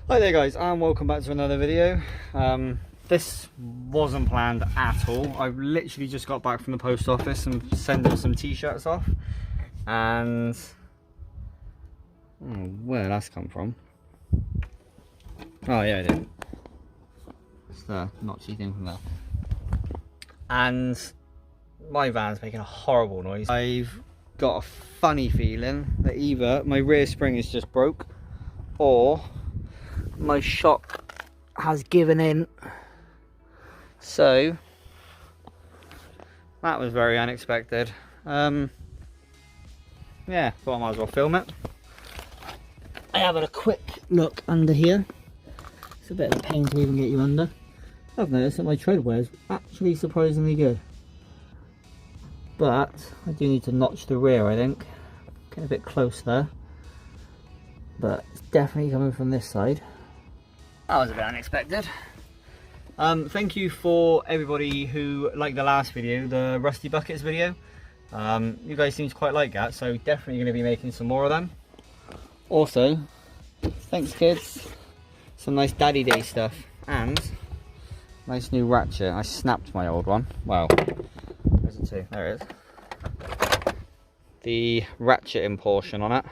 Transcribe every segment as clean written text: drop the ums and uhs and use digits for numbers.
Hi there guys, and welcome back to another video. This wasn't planned at all. I've literally just got back from the post office and sending some t-shirts off, and where did that come from? Oh yeah, it did. It's the notchy thing from there. And my van's making a horrible noise. I've got a funny feeling that either my rear spring is just broke or my shock has given in. So that was very unexpected. Yeah, thought I might as well film it. I have had a quick look under here. It's a bit of a pain to even get you under. I've noticed that my tread wear is actually surprisingly good, but I do need to notch the rear, I think. Getting a bit close there, but it's definitely coming from this side. That was a bit unexpected. Thank you for everybody who liked the last video, the Rusty Buckets video. You guys seem to quite like that, so definitely going to be making some more of them. Also, thanks kids. Some nice Daddy Day stuff and nice new ratchet. I snapped my old one. Well, there's a two. There it is. The ratcheting portion on it.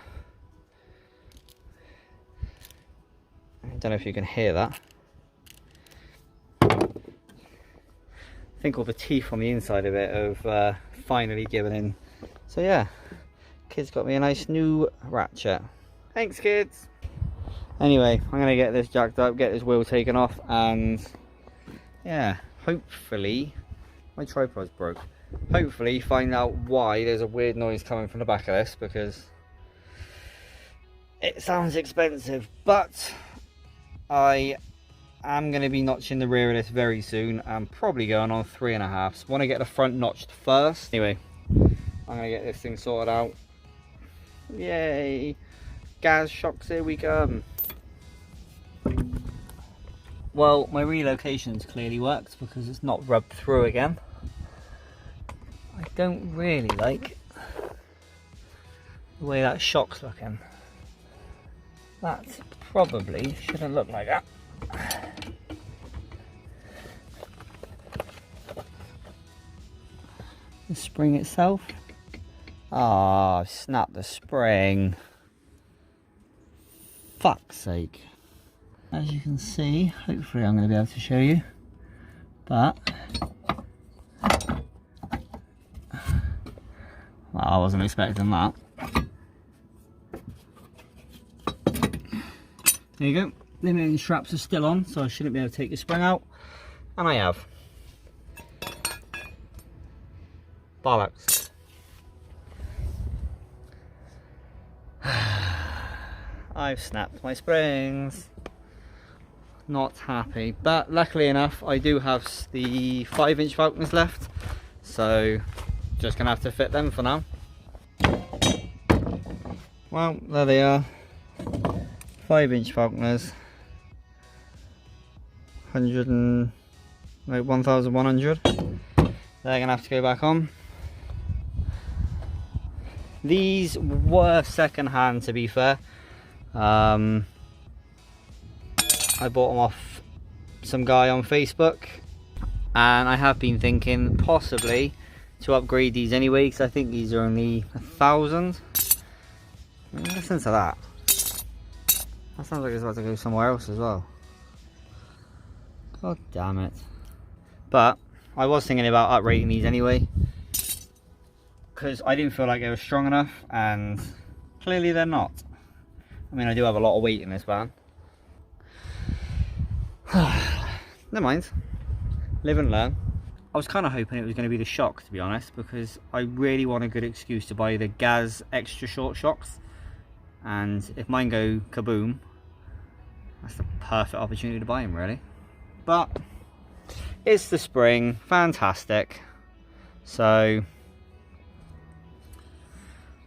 I don't know if you can hear that. I think all the teeth on the inside of it have finally given in. So yeah, kids got me a nice new ratchet. Thanks kids. Anyway, I'm going to get this jacked up, get this wheel taken off, and yeah, hopefully, my tripod's broke. Hopefully find out why there's a weird noise coming from the back of this, because it sounds expensive, but I am going to be notching the rear of this very soon. I'm probably going on 3.5. Want to get the front notched first. Anyway, I'm going to get this thing sorted out. Yay! Gas shocks, here we come. Well, my relocation's clearly worked because it's not rubbed through again. I don't really like the way that shock's looking. That probably shouldn't look like that. The spring itself. Ah, I've snapped the spring. Fuck's sake. As you can see, hopefully I'm going to be able to show you, but well, I wasn't expecting that. There you go. Limiting straps are still on, so I shouldn't be able to take the spring out, and I have. Bollocks. I've snapped my springs. Not happy, but luckily enough I do have the 5-inch Faulkners left, so just gonna have to fit them for now. Well, there they are, 5-inch Faulkners, 1100. They're gonna have to go back on. These were second hand, to be fair. I bought them off some guy on Facebook, and I have been thinking possibly to upgrade these anyway, because I think these are only 1,000. Listen to that. That sounds like it's about to go somewhere else as well. God damn it. But I was thinking about uprating these anyway, because I didn't feel like they were strong enough, and clearly they're not. I mean, I do have a lot of weight in this van. Never mind, live and learn. I was kind of hoping it was going to be the shock, to be honest, because I really want a good excuse to buy the Gaz extra short shocks, and if mine go kaboom, that's the perfect opportunity to buy them, really. But it's the spring, fantastic. So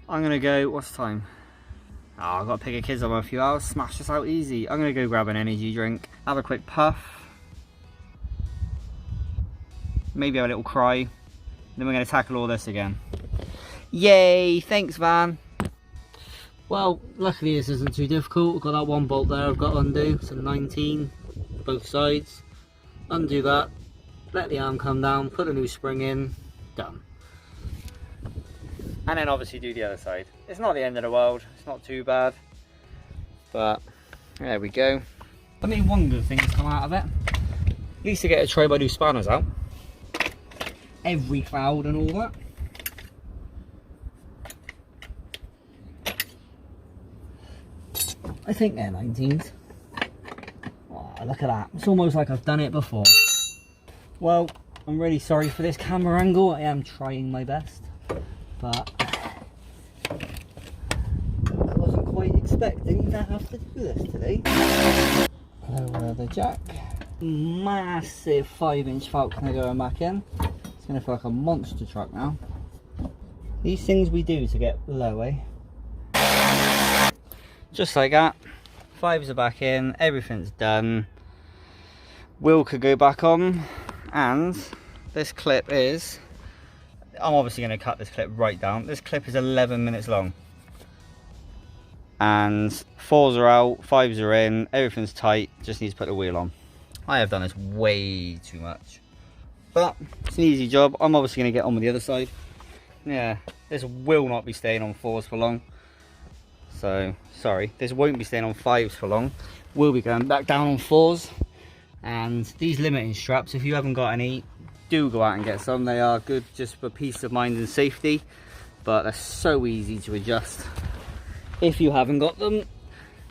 I'm gonna go, what's the time? Oh, I've got to pick the kids up in a few hours, smash this out easy. I'm going to go grab an energy drink, have a quick puff, maybe have a little cry, then we're going to tackle all this again. Yay, thanks van. Well, luckily this isn't too difficult. I've got that one bolt there I've got to undo, so 19 both sides. Undo that, let the arm come down, put a new spring in, done. And then obviously do the other side. It's not the end of the world, it's not too bad, but there we go. I mean, one good thing has come out of it. At least I get to try my new spanners out. Every cloud and all that. I think they're 19s. Oh, look at that. It's almost like I've done it before. Well, I'm really sorry for this camera angle. I am trying my best. But I wasn't quite expecting to have to do this today. Lower the jack. Massive 5-inch Faulkner going back in. It's going to feel like a monster truck now. These things we do to get low, eh? Just like that, 5s are back in, everything's done. Wheel could go back on, and this clip is, I'm obviously going to cut this clip right down. This clip is 11 minutes long. And 4s are out, 5s are in, everything's tight, just need to put the wheel on. I have done this way too much. But it's an easy job. I'm obviously going to get on with the other side. Yeah, this will not be staying on 4s for long. So, sorry, this won't be staying on 5s for long. We'll be going back down on 4s. And these limiting straps, if you haven't got any, do go out and get some. They are good just for peace of mind and safety. But they're so easy to adjust. If you haven't got them,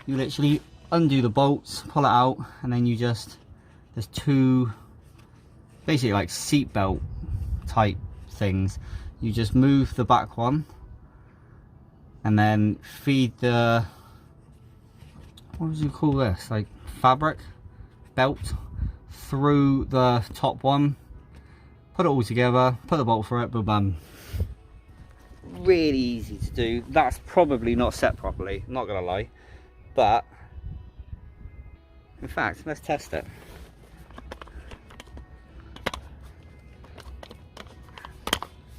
you literally undo the bolts, pull it out, and then you just, there's two, basically like seat belt type things. You just move the back one, and then feed the, what would you call this, like fabric belt through the top one, put it all together, put the bolt through it, boom, bam. Really easy to do. That's probably not set properly, not gonna lie, but in fact, let's test it.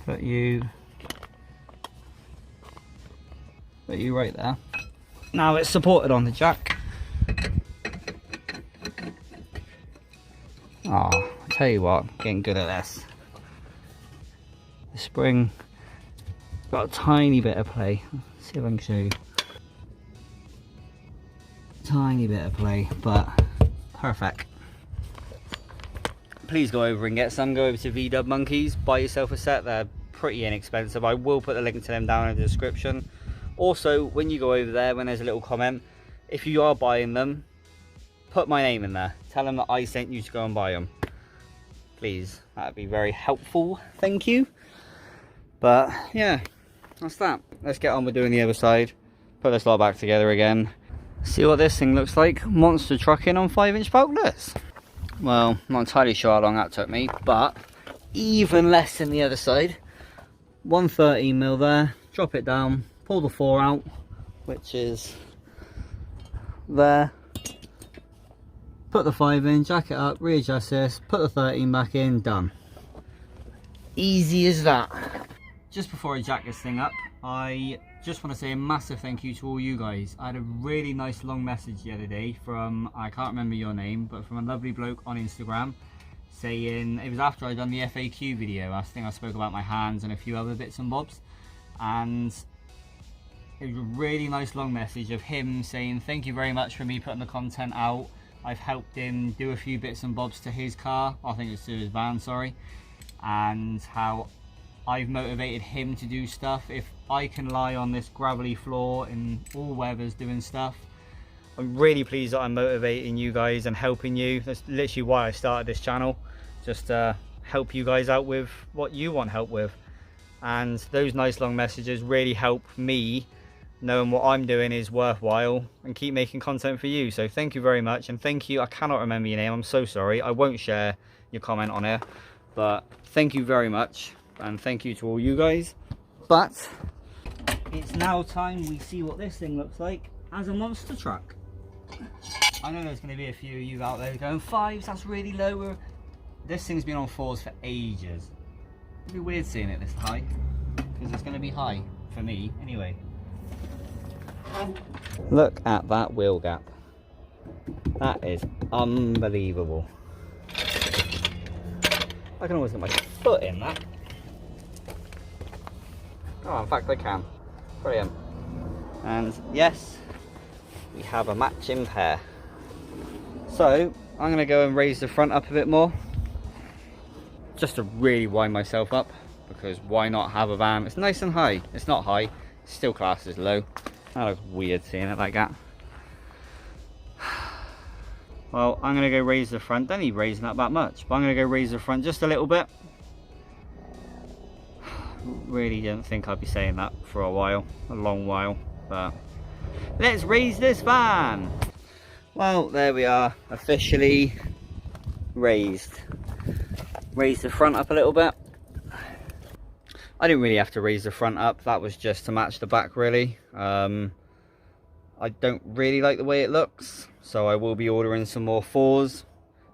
Put you right there. Now it's supported on the jack. Oh, I'll tell you what, getting good at this. The spring got a tiny bit of play. Let's see if I can show you. Tiny bit of play, but perfect. Please go over and get some. Go over to VW Monkeys, buy yourself a set. They're pretty inexpensive. I will put the link to them down in the description. Also, when you go over there, when there's a little comment, if you are buying them, put my name in there. Tell them that I sent you to go and buy them. Please, that'd be very helpful. Thank you. But yeah, that's that. Let's get on with doing the other side. Put this lot back together again. See what this thing looks like. Monster trucking on 5-inch Faulkners. Well, not entirely sure how long that took me, but even less than the other side. 113mm there. Drop it down. Pull the 4 out, which is there. Put the 5 in, jack it up, readjust this, put the 13 back in, done. Easy as that. Just before I jack this thing up, I just want to say a massive thank you to all you guys. I had a really nice long message the other day from, I can't remember your name, but from a lovely bloke on Instagram saying, it was after I'd done the FAQ video. I think I spoke about my hands and a few other bits and bobs, and it was a really nice long message of him saying thank you very much for me putting the content out. I've helped him do a few bits and bobs to his car, I think it's to his van, sorry, and how I've motivated him to do stuff. If I can lie on this gravelly floor in all weathers doing stuff, I'm really pleased that I'm motivating you guys and helping you. That's literally why I started this channel, just to help you guys out with what you want help with. And those nice long messages really help me knowing what I'm doing is worthwhile and keep making content for you. So thank you very much, and thank you. I cannot remember your name, I'm so sorry. I won't share your comment on here, but thank you very much, and thank you to all you guys. But it's now time we see what this thing looks like as a monster truck. I know there's going to be a few of you out there going, 5s, that's really low. This thing's been on 4s for ages. It'd be weird seeing it this high, because it's going to be high for me anyway. Look at that wheel gap. That is unbelievable. I can always get my foot in that. Oh, in fact I can. Brilliant. And yes, we have a matching pair. So I'm going to go and raise the front up a bit more, just to really wind myself up, because why not have a van? It's nice and high. It's not high, it's still classed as low. That looks weird seeing it like that. Well, I'm going to go raise the front. Don't need raising that much, but I'm going to go raise the front just a little bit. Really didn't think I'd be saying that for a while, a long while, but let's raise this van. Well, there we are, officially raised. Raise the front up a little bit. I didn't really have to raise the front up, that was just to match the back really. I don't really like the way it looks, so I will be ordering some more 4s,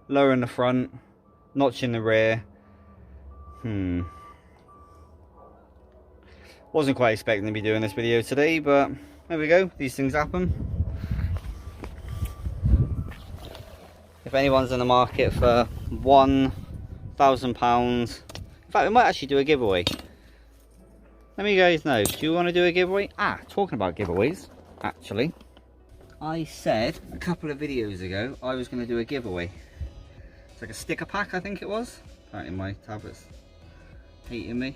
lowering the front, notching the rear. Wasn't quite expecting to be doing this video today, but there we go, these things happen. If anyone's in the market for £1,000, in fact we might actually do a giveaway. Let me guys know, do you want to do a giveaway? Ah, talking about giveaways, actually. I said a couple of videos ago I was going to do a giveaway. It's like a sticker pack, I think it was. Apparently my tablet's hating me.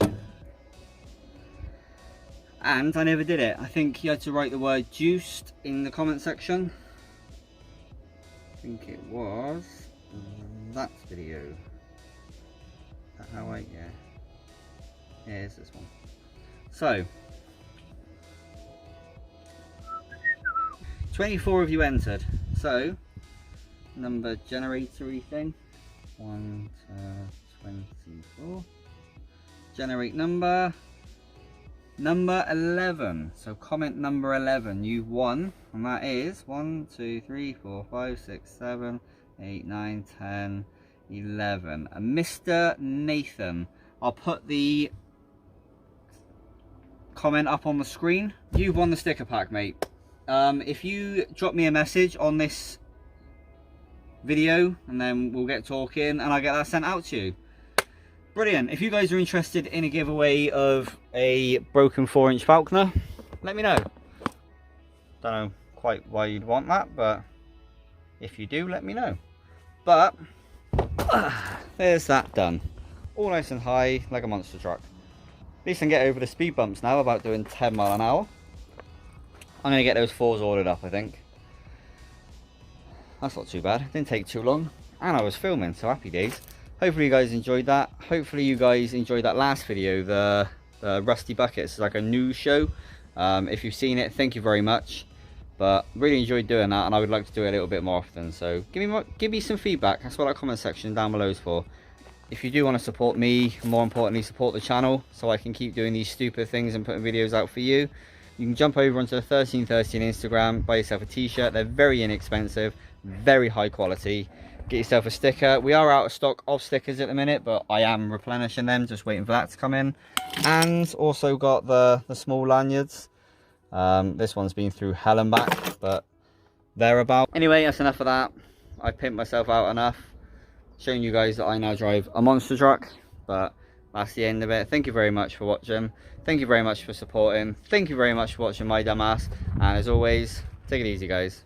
And I never did it. I think you had to write the word juiced in the comment section. I think it was that video. Is that how I, yeah. Yeah, it's this one. So, 24 of you entered. So, number generatory thing. 1 to 24. Generate number 11. So comment number 11. You've won, and that is 1, 2, 3, 4, 5, 6, 7, 8, 9, 10, 11. And Mr. Nathan. I'll put the comment up on the screen. You've won the sticker pack, mate. If you drop me a message on this video, and then we'll get talking and I'll get that sent out to you. Brilliant. If you guys are interested in a giveaway of a broken 4-inch Faulkner, let me know. Don't know quite why you'd want that, but if you do, let me know. But there's that done. All nice and high, like a monster truck. At least I can get over the speed bumps now, about doing 10 miles an hour. I'm going to get those 4s ordered up, I think. That's not too bad. It didn't take too long. And I was filming, so happy days. Hopefully you guys enjoyed that. Hopefully you guys enjoyed that last video, the Rusty Buckets. It's like a news show. If you've seen it, thank you very much. But really enjoyed doing that, and I would like to do it a little bit more often. So give me some feedback. That's what that comment section down below is for. If you do want to support me, more importantly support the channel, so I can keep doing these stupid things and putting videos out for you, you can jump over onto the 1330 on Instagram, buy yourself a t-shirt. They're very inexpensive, very high quality. Get yourself a sticker. We are out of stock of stickers at the minute, but I am replenishing them, just waiting for that to come in. And also got the small lanyards. This one's been through hell and back, but thereabout. Anyway, that's enough of that. I've pimped myself out enough, showing you guys that I now drive a monster truck, but that's the end of it. Thank you very much for watching. Thank you very much for supporting. Thank you very much for watching my dumb ass. And as always, take it easy, guys.